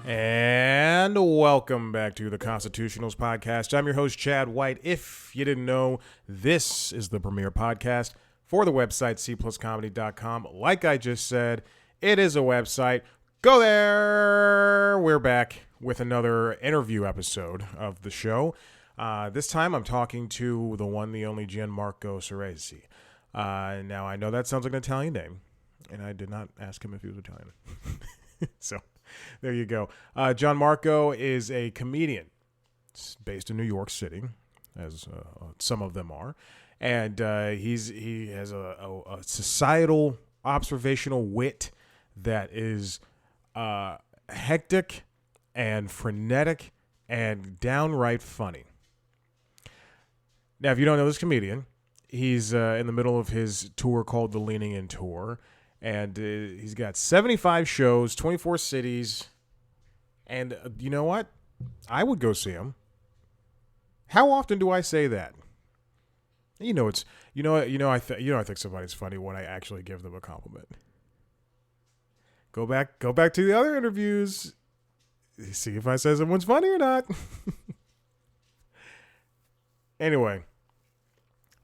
And welcome back to the Constitutionals Podcast. I'm your host, Chad White. If you didn't know, this is the premier podcast for the website cpluscomedy.com. Like I just said, it is a website. Go there! We're back with another interview episode of the show. This time I'm talking to the one, the only Gianmarco Soresi. Now, I know that sounds like an Italian name, and I did not ask him if he was Italian. So there you go. Gianmarco is a comedian based in New York City, as some of them are. And he has a societal observational wit that is hectic and frenetic and downright funny. Now, if you don't know this comedian, he's in the middle of his tour called the Leaning In Tour. And he's got 75 shows, 24 cities. And you know what? I would go see him. How often do I say that? I think somebody's funny when I actually give them a compliment. Go back to the other interviews. See if I say someone's funny or not. Anyway,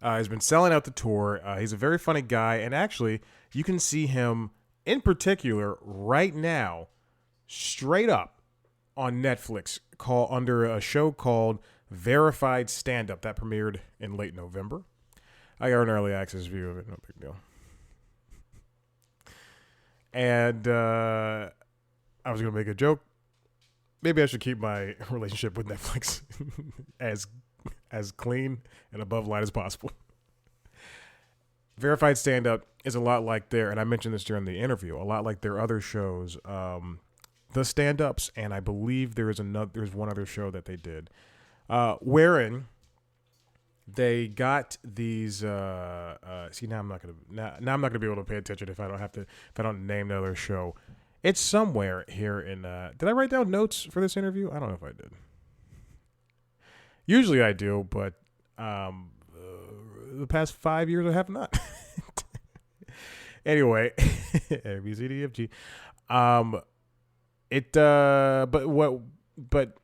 he's been selling out the tour. He's a very funny guy, and actually, you can see him in particular right now, straight up on Netflix, under a show called Verified Stand-Up that premiered in late November. I got an early access view of it, no big deal. And I was going to make a joke. Maybe I should keep my relationship with Netflix as clean and above line as possible. Verified Stand-Up is a lot like and I mentioned this during the interview, a lot like their other shows, the Stand-Ups, and I believe there's one other show that they did, wherein they got these. Now I'm not gonna be able to pay attention if I don't name the other show. It's somewhere here in. Did I write down notes for this interview? I don't know if I did. Usually I do, but the past 5 years I have not. Anyway, A, B, C, D, F, G. But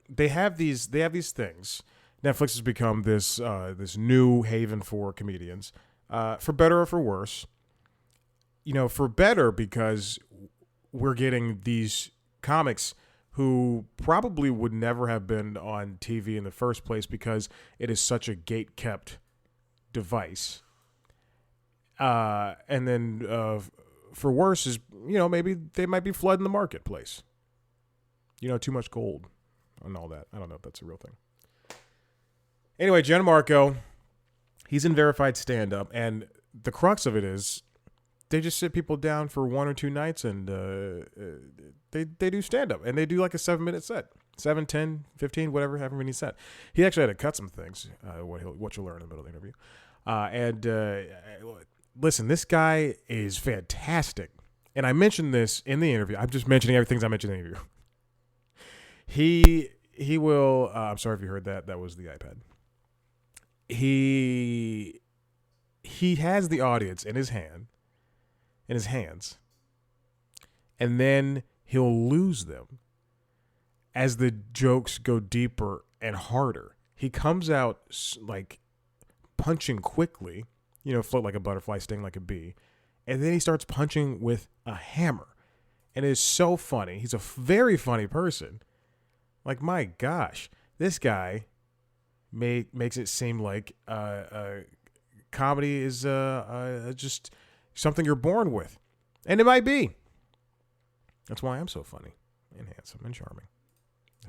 they have these things. Netflix has become this new haven for comedians, for better or for worse. For better because we're getting these comics who probably would never have been on TV in the first place because it is such a gate-kept device. And then for worse is, maybe they might be flooding the marketplace. Too much gold and all that. I don't know if that's a real thing. Anyway, Gianmarco, he's in Verified Stand-Up, and the crux of it is they just sit people down for 1 or 2 nights, and they do stand-up, and they do like a 7-minute set. 7, 10, 15, whatever, however many set. He actually had to cut some things, what you'll learn in the middle of the interview. Listen, this guy is fantastic. And I mentioned this in the interview. I'm just mentioning everything I mentioned in the interview. He will, I'm sorry if you heard that. That was the iPad. He has the audience in his hands, and then he'll lose them as the jokes go deeper and harder. He comes out like punching quickly, float like a butterfly, sting like a bee, and then he starts punching with a hammer, and it is so funny. He's a very funny person. Like, my gosh, this guy makes it seem like comedy is just something you're born with. And it might be. That's why I'm so funny and handsome and charming.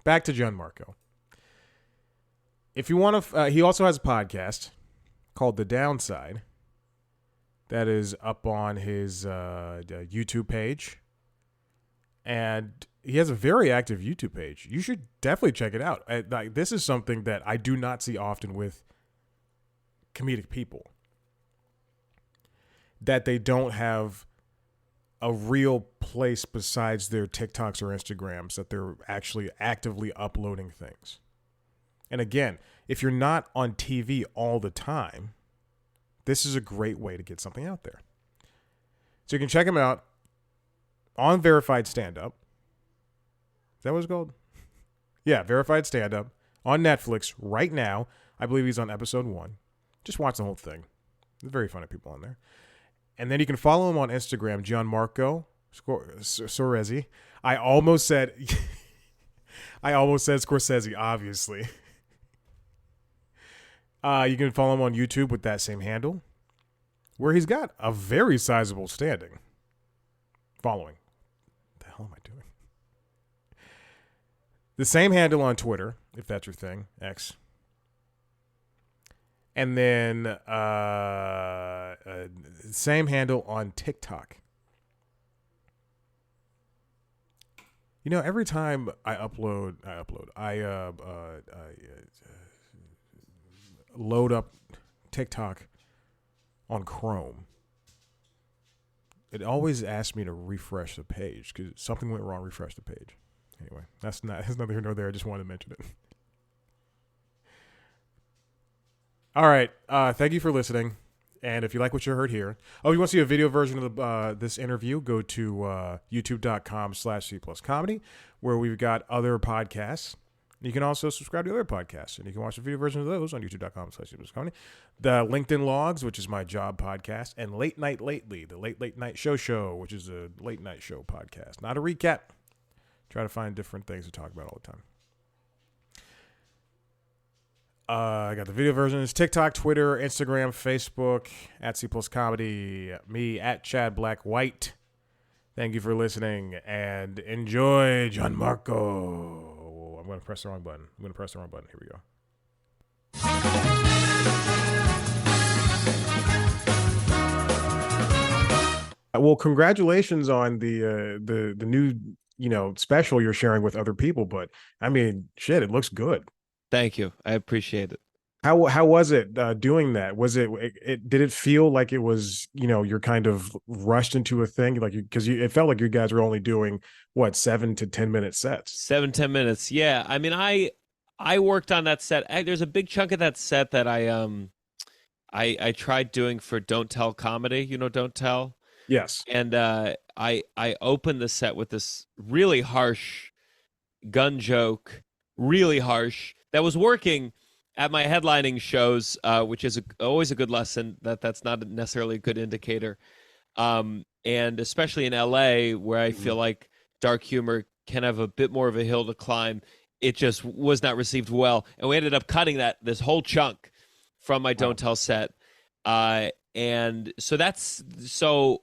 Back to Gianmarco. If you want to, he also has a podcast called The Downside that is up on his YouTube page. And he has a very active YouTube page. You should definitely check it out. This is something that I do not see often with comedic people. That they don't have a real place besides their TikToks or Instagrams, that they're actually actively uploading things. And again, if you're not on TV all the time, this is a great way to get something out there. So you can check him out on Verified Stand-Up. that what it's called? Yeah, Verified Stand Up on Netflix right now. I believe he's on episode 1. Just watch the whole thing. There's very funny people on there. And then you can follow him on Instagram, Gianmarco Soresi. I almost said Scorsese, obviously. You can follow him on YouTube with that same handle, where he's got a very sizable standing following. What the hell am I doing? The same handle on Twitter, if that's your thing, X. And then same handle on TikTok. You know, every time I load up TikTok on Chrome, it always asks me to refresh the page because something went wrong. Refresh the page. Anyway, that's neither here nor there. I just wanted to mention it. All right. Thank you for listening. And if you like what you heard here, if you want to see a video version of this interview, go to youtube.com/C+comedy, where we've got other podcasts. You can also subscribe to other podcasts, and you can watch the video version of those on youtube.com/C+comedy. The LinkedIn Logs, which is my job podcast, and Late Night Lately, the Late Night Show, which is a late night show podcast. Not a recap. Try to find different things to talk about all the time. I got the video versions: TikTok, Twitter, Instagram, Facebook, at C Plus Comedy, me at Chad Black White. Thank you for listening and enjoy Gianmarco. I'm going to press the wrong button. Here we go. Well, congratulations on the new special you're sharing with other people. But I mean, shit, it looks good. Thank you. I appreciate it. How was it doing that? Was it did it feel like it was, you're kind of rushed into a thing, like because it felt like you guys were only doing what 7 to 10 minute sets. 7-10 minutes. Yeah. I mean, I worked on that set. There's a big chunk of that set that I tried doing for Don't Tell Comedy. Don't Tell. Yes. And I opened the set with this really harsh gun joke, really harsh, that was working at my headlining shows, which is always a good lesson. That's not necessarily a good indicator. And especially in LA, where I feel like dark humor can have a bit more of a hill to climb, it just was not received well. And we ended up cutting this whole chunk from my Don't Tell set. And so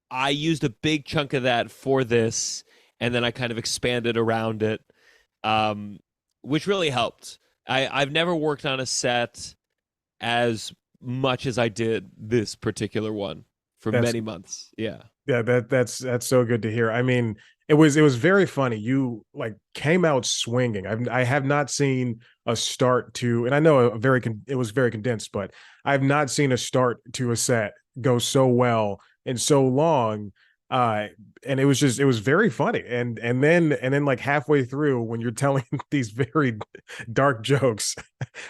I used a big chunk of that for this, and then I kind of expanded around it, which really helped. I've never worked on a set as much as I did this particular one for many months. Yeah. That's so good to hear. I mean, it was very funny. You came out swinging. I have not seen a start to, and I know it was very condensed, but I've not seen a start to a set go so well and so long. And it was very funny. And then like halfway through, when you're telling these very dark jokes,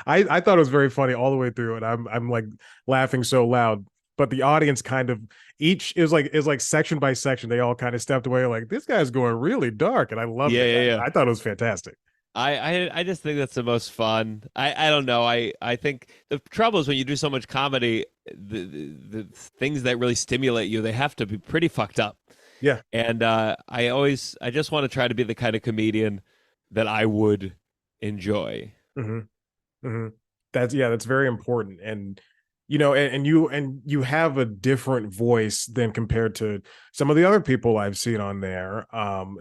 I thought it was very funny all the way through. And I'm like laughing so loud, but the audience kind of it was like section by section, they all kind of stepped away like, this guy's going really dark. And I loved it. Yeah. I thought it was fantastic. I just think that's the most fun. I don't know. I think the trouble is when you do so much comedy, the things that really stimulate you, they have to be pretty fucked up. Yeah. And I just want to try to be the kind of comedian that I would enjoy. Mm-hmm. Mm-hmm. That's very important. And you have a different voice than compared to some of the other people I've seen on there.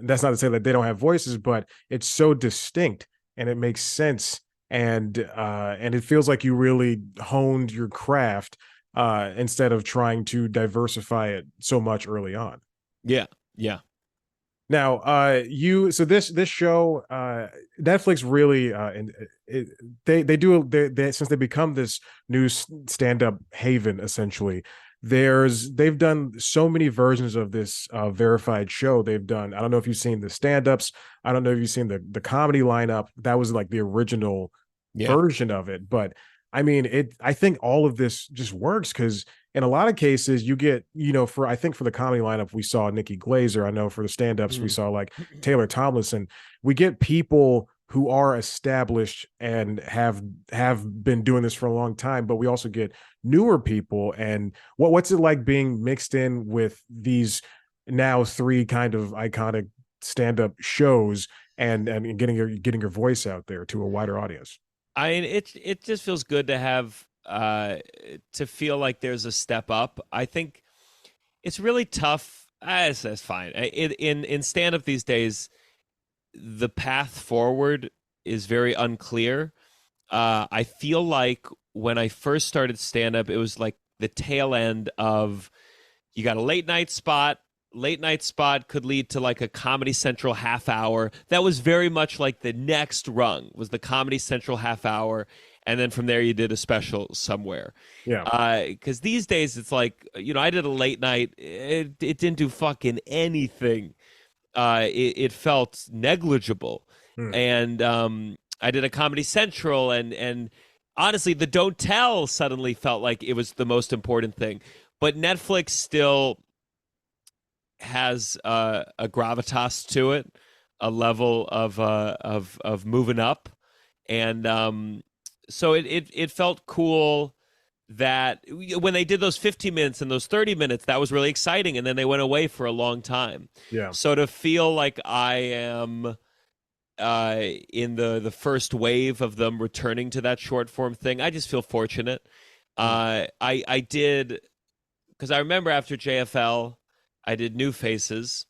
That's not to say that they don't have voices, but it's so distinct and it makes sense. And it feels like you really honed your craft instead of trying to diversify it so much early on. Yeah. Now, this show, Netflix really, they since they become this new stand-up haven, essentially, they've done so many versions of this verified show. They've done, I don't know if you've seen the stand-ups, I don't know if you've seen the comedy lineup. That was like the original version of it, but I mean, I think all of this just works because in a lot of cases, you get, for I think for the comedy lineup, we saw Nikki Glazer. I know for the stand-ups, we Mm. saw like Taylor Tomlinson. We get people who are established and have been doing this for a long time, but we also get newer people. And what's it like being mixed in with these now three kind of iconic stand-up shows and getting your voice out there to a wider audience? I mean, it just feels good to have to feel like there's a step up. I think it's really tough. That's fine. In stand up these days, the path forward is very unclear. I feel like when I first started stand up, it was like the tail end of you got a late night spot. Late night spot could lead to like a Comedy Central half hour. That was very much like the next rung was the Comedy Central half hour, and then from there you did a special somewhere. Yeah. Because these days it's like I did a late night. It didn't do fucking anything. It felt negligible, Hmm. and I did a Comedy Central, and honestly, the Don't Tell suddenly felt like it was the most important thing. But Netflix still has a gravitas to it, a level of moving up, and so it felt cool that when they did those 15 minutes and those 30 minutes, that was really exciting, and then they went away for a long time. Yeah. So to feel like I am in the first wave of them returning to that short form thing, I just feel fortunate. Hmm. I did because I remember after JFL, I did New Faces,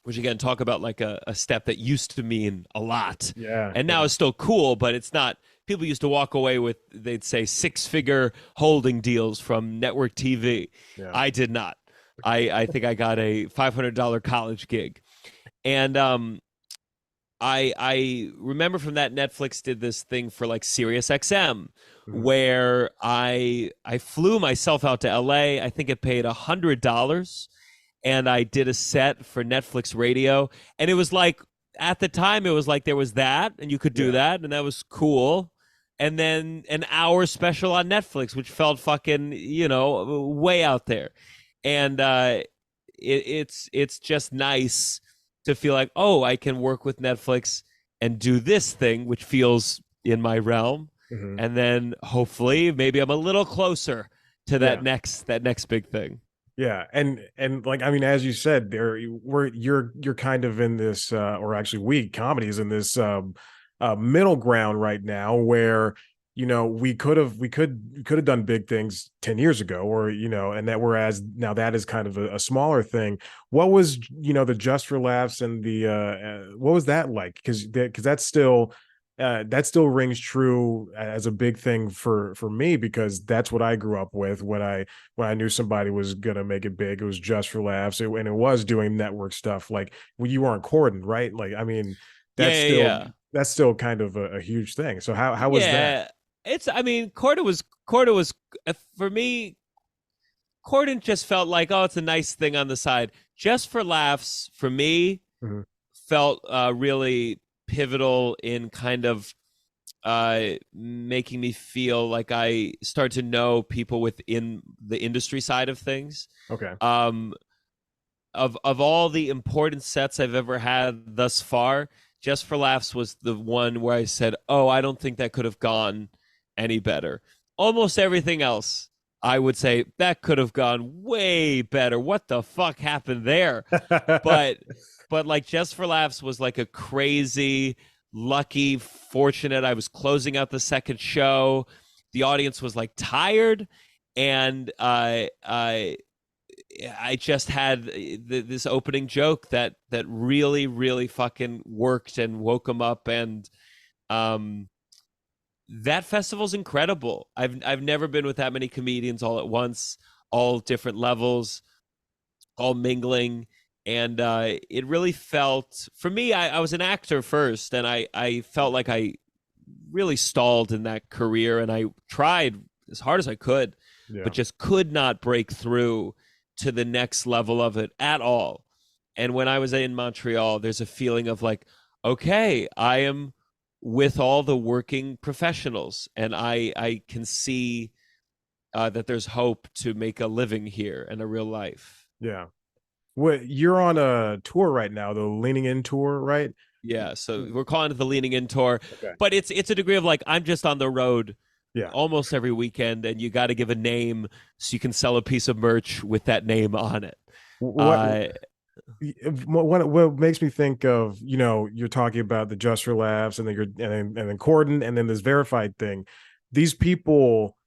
which again talk about like a step that used to mean a lot, Yeah. and now Yeah. is still cool, but it's not. People used to walk away with they'd say 6-figure holding deals from network TV. Yeah. I did not. I think I got a $500 college gig, and I remember from that Netflix did this thing for like Sirius XM Hmm. where I flew myself out to LA. I think it paid $100 and I did a set for Netflix radio. And it was like at the time it was like there was that and you could do Yeah. that and that was cool. And then an hour special on Netflix, which felt fucking, way out there. And it's just nice to feel like, oh, I can work with Netflix and do this thing, which feels in my realm. Hmm. And then hopefully maybe I'm a little closer to Yeah. that next big thing. Yeah. And like, I mean, as you said, you're kind of in this, or actually we comedies in this middle ground right now where, we could have done big things 10 years ago, or, and that whereas now that is kind of a smaller thing. What was, the Just for Laughs and the what was that like? Because that still rings true as a big thing for me, because that's what I grew up with when I knew somebody was gonna make it big. It was Just for Laughs, and it was doing network stuff. Like when you weren't Corden, right? Like, I mean, Yeah, that's yeah, still yeah. that's still kind of a huge thing. So how was that? Yeah. I mean, Corda was for me, Corden just felt like, oh, it's a nice thing on the side. Just for Laughs, for me, Mhm. felt really pivotal in kind of making me feel like I start to know people within the industry side of things. Okay. Um, of all the important sets I've ever had thus far, Just for Laughs was the one where I said, "Oh, I don't think that could have gone any better." Almost everything else, I would say that could have gone way better. What the fuck happened there? But like Just for Laughs was like a crazy, lucky, fortunate. I was closing out the second show. The audience was like tired, and I just had this opening joke that really really fucking worked and woke them up, and um that festival's incredible. I've never been with that many comedians all at once, all different levels, all mingling, and it really felt for me. I was an actor first, and I felt like I really stalled in that career, and I tried as hard as I could, Yeah. but just could not break through to the next level of it at all. And when I was in Montreal, there's a feeling of like, okay, I am with all the working professionals, and I can see that there's hope to make a living here and a real life. Yeah. What you're on a tour right now, the Leaning In tour, right? Yeah, so we're calling it the Leaning In tour, Okay. but it's a degree of like I'm just on the road Yeah. almost every weekend, and you got to give a name so you can sell a piece of merch with that name on it. What Uh, what makes me think of, you're talking about the Just for Laughs, and then and then Corden, and then this verified thing. These people,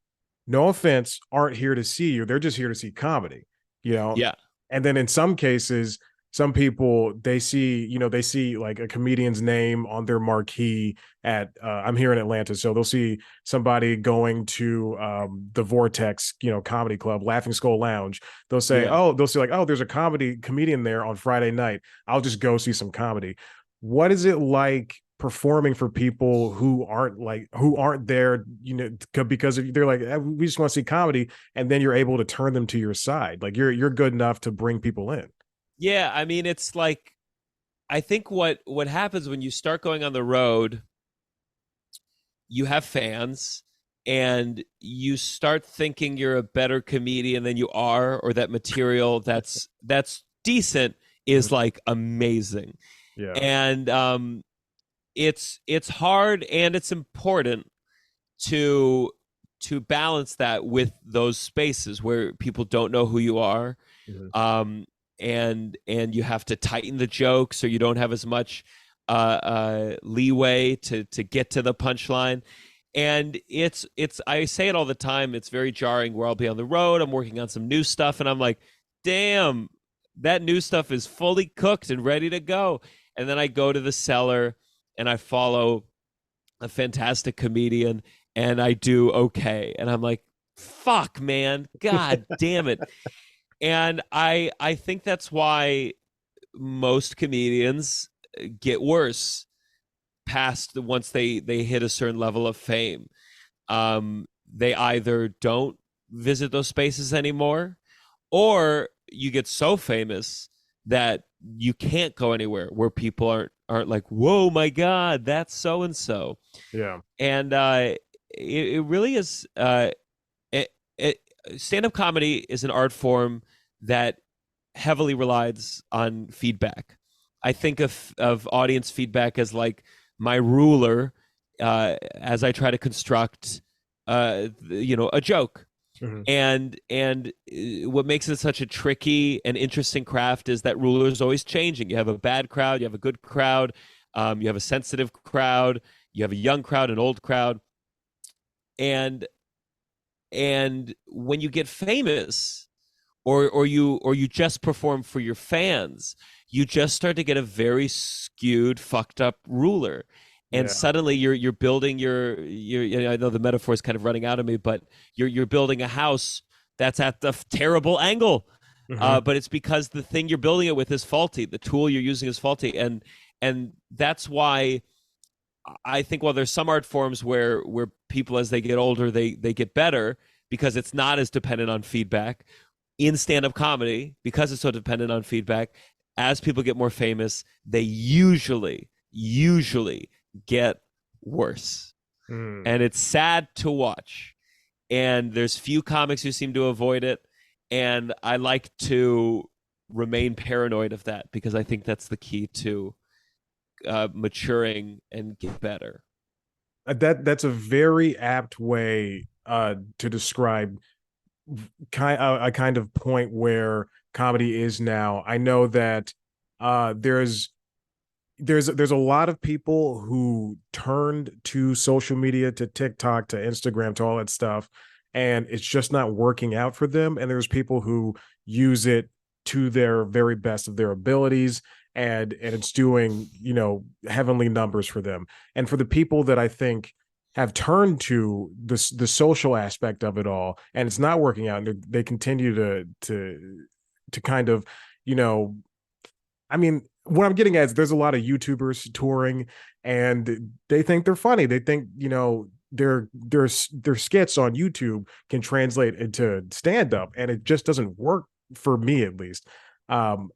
no offense, aren't here to see you. They're just here to see comedy, you know. yeah, And then in some cases, some people, they see like a comedian's name on their marquee at I'm here in Atlanta, so they'll see somebody going to the Vortex, comedy club, Laughing Skull Lounge. yeah. They'll see like, oh, there's a comedian there on Friday night. I'll just go see some comedy. What is it like performing for people who aren't there, because they're like, we just want to see comedy, and then you're able to turn them to your side, like you're good enough to bring people in. Yeah, I mean, it's like I think what happens when you start going on the road, you have fans and you start thinking you're a better comedian than you are, or that material that's decent is like amazing. Yeah. And it's hard and it's important to balance that with those spaces where people don't know who you are, Mhm. um, and you have to tighten the joke so you don't have as much leeway to get to the punchline. And it's I say it all the time. It's very jarring where I'll be on the road. I'm working on some new stuff, and I'm like, damn, that new stuff is fully cooked and ready to go. And then I go to the cellar and I follow a fantastic comedian and I do okay. And I'm like, fuck, man, god damn it. And I think that's why most comedians get worse past once they hit a certain level of fame. They either don't visit those spaces anymore, or you get so famous that you can't go anywhere where people aren't like, whoa, my god, that's so and so. Yeah. And it really is. It, it, stand-up comedy is an art form that heavily relies on feedback. I think of audience feedback as like my ruler as I try to construct, a joke. Mhm. And what makes it such a tricky and interesting craft is that ruler is always changing. You have a bad crowd, you have a good crowd, you have a sensitive crowd, you have a young crowd, an old crowd, and when you get famous, or you just perform for your fans, you just start to get a very skewed, fucked up ruler. And Yeah. suddenly you're building your I know the metaphor is kind of running out of me, but you're building a house that's at the terrible angle. Hmm. But it's because the thing you're building it with is faulty. The tool you're using is faulty, and that's why I think while there's some art forms where people as they get older they get better because it's not as dependent on feedback. In stand-up comedy, because it's so dependent on feedback, as people get more famous, they usually get worse. Mm. And it's sad to watch. And there's few comics who seem to avoid it. And I like to remain paranoid of that because I think that's the key to maturing and get better. That's a very apt way to describe a kind of point where comedy is now. I know that there's a lot of people who turned to social media, to TikTok, to Instagram, to all that stuff, and it's just not working out for them. And there's people who use it to their very best of their abilities, and it's doing, heavenly numbers for them. And for the people that I think have turned to the social aspect of it all, and it's not working out, and they continue to kind of, you know I mean, what I'm getting at is there's a lot of YouTubers touring, and they think they're funny. They think, their skits on YouTube can translate into stand up, and it just doesn't work for me, at least. And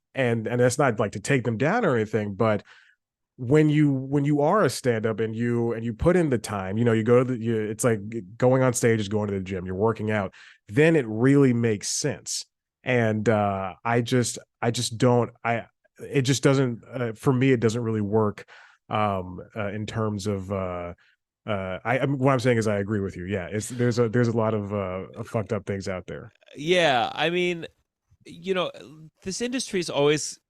that's not like to take them down or anything, but when you are a stand-up and you put in the time, you go to it's like going on stage is going to the gym, you're working out, then it really makes sense. And I just don't I it just doesn't for me, it doesn't really work in terms of what I'm saying is I agree with you. Yeah, it's there's a lot of fucked up things out there. Yeah, I mean, this industry is always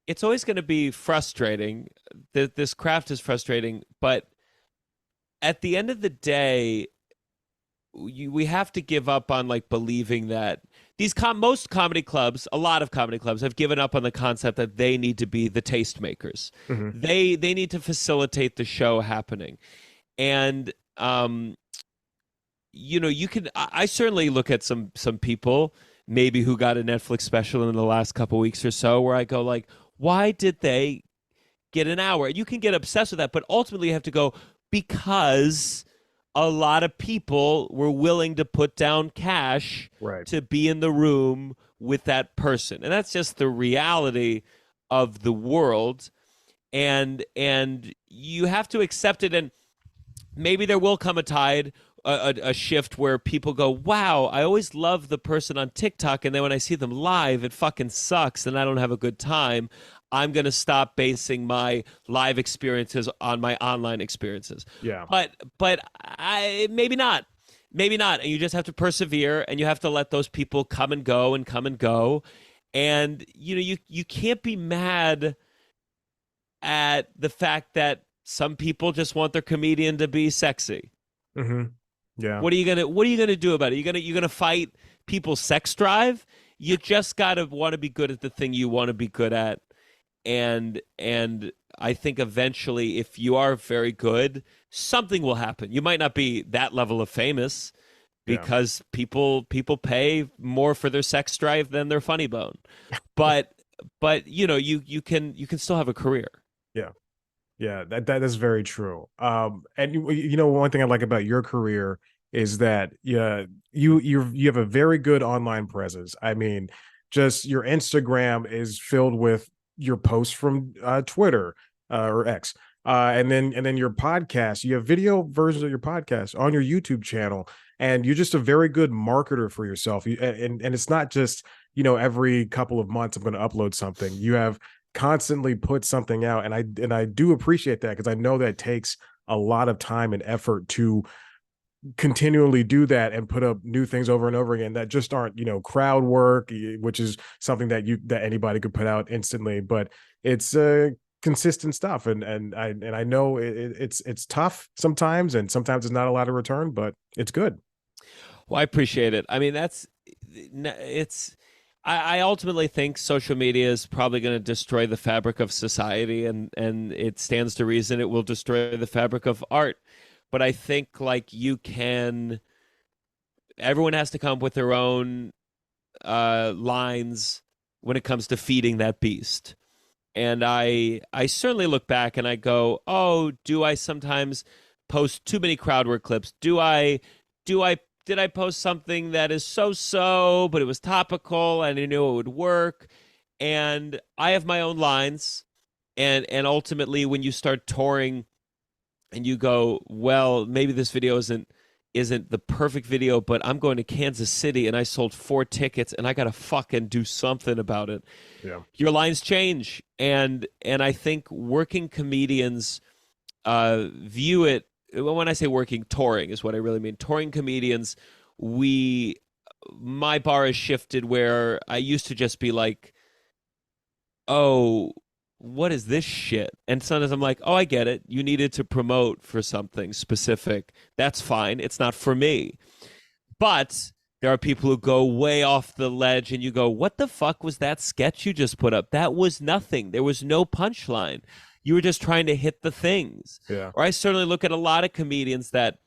it's always going to be frustrating. This craft is frustrating, but at the end of the day, we have to give up on like believing that most comedy clubs, a lot of comedy clubs have given up on the concept that they need to be the tastemakers. Hmm. They need to facilitate the show happening. And you can I certainly look at some people maybe who got a Netflix special in the last couple weeks or so where I go like, why did they get an hour? You can get obsessed with that, but ultimately you have to go because a lot of people were willing to put down cash Right. to be in the room with that person. And that's just the reality of the world. And you have to accept it. And maybe there will come a tide, a shift where people go, wow, I always love the person on TikTok, and then when I see them live, it fucking sucks and I don't have a good time. I'm going to stop basing my live experiences on my online experiences. Yeah. But I maybe not. Maybe not. And you just have to persevere, and you have to let those people come and go and come and go. And you can't be mad at the fact that some people just want their comedian to be sexy. Hmm. Yeah. What are you gonna do about it? You gonna fight people's sex drive? You just gotta want to be good at the thing you want to be good at. And I think eventually, if you are very good, something will happen. You might not be that level of famous Yeah. because people pay more for their sex drive than their funny bone. But you can still have a career. Yeah. Yeah, that is very true. And one thing I like about your career is that yeah, you have a very good online presence. I mean, just your Instagram is filled with your posts from Twitter or X, and then your podcast. You have video versions of your podcast on your YouTube channel, and you're just a very good marketer for yourself. And it's not just every couple of months I'm going to upload something. You have constantly put something out, and I do appreciate that because I know that takes a lot of time and effort to continually do that and put up new things over and over again that just aren't crowd work, which is something that anybody could put out instantly, but it's consistent stuff, and I know it's tough sometimes, and sometimes it's not a lot of return, but it's good. Well, I appreciate it. I mean, it's. I ultimately think social media is probably going to destroy the fabric of society, and it stands to reason it will destroy the fabric of art. But I think like everyone has to come up with their own lines when it comes to feeding that beast. And I certainly look back and I go, oh, do I sometimes post too many crowd work clips? Do I did I post something that is so, but it was topical and I knew it would work? And I have my own lines. And ultimately when you start touring and you go, well, maybe this video isn't the perfect video, but I'm going to Kansas City and I sold 4 tickets and I got to fucking do something about it. Yeah. Your lines change, and I think working comedians view it. When I say working, touring is what I really mean. Touring comedians, we my bar has shifted where I used to just be like, oh, what is this shit? And sometimes I'm like, oh, I get it. You needed to promote for something specific. That's fine. It's not for me. But there are people who go way off the ledge and you go, what the fuck was that sketch you just put up? That was nothing. There was no punchline. You were just trying to hit the things. Yeah. Or I certainly look at a lot of comedians that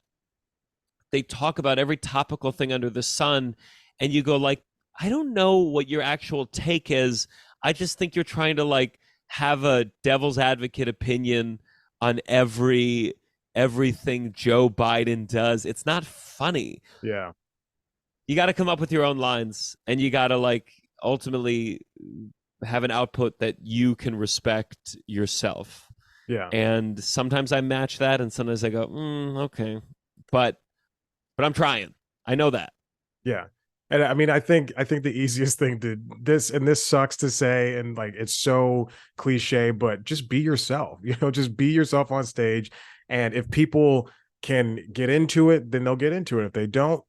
they talk about every topical thing under the sun and you go like, I don't know what your actual take is. I just think you're trying to like have a devil's advocate opinion on everything Joe Biden does. It's not funny. Yeah. You got to come up with your own lines and you got to like ultimately have an output that you can respect yourself. Yeah. And sometimes I match that, and sometimes I go, okay, but I'm trying. I know that. Yeah. And I mean, I think the easiest thing to this, and this sucks to say, and like it's so cliche, but just be yourself, just be yourself on stage. And if people can get into it, then they'll get into it. If they don't,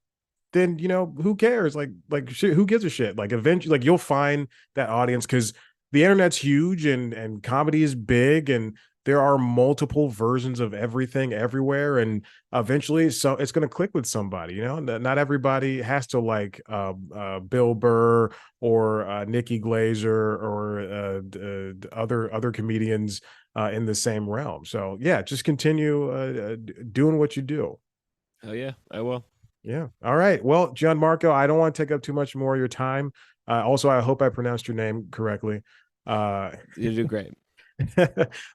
then who cares? Like shit, who gives a shit? Like eventually, like you'll find that audience because the internet's huge and comedy is big and there are multiple versions of everything everywhere, and eventually so it's going to click with somebody. Not everybody has to like Bill Burr or Nikki Glazer or other comedians in the same realm. So yeah, just continue doing what you do. Oh yeah, I will. Yeah. All right. Well, Gianmarco, I don't want to take up too much more of your time. Also, I hope I pronounced your name correctly. Uh, You do great.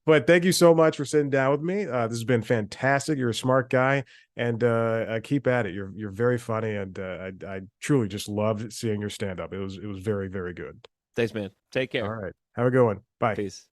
but thank you so much for sitting down with me. This has been fantastic. You're a smart guy, and keep at it. You're very funny, and I truly just loved seeing your stand up. It was very very good. Thanks, man. Take All care. right. Have a good one. Bye. Peace.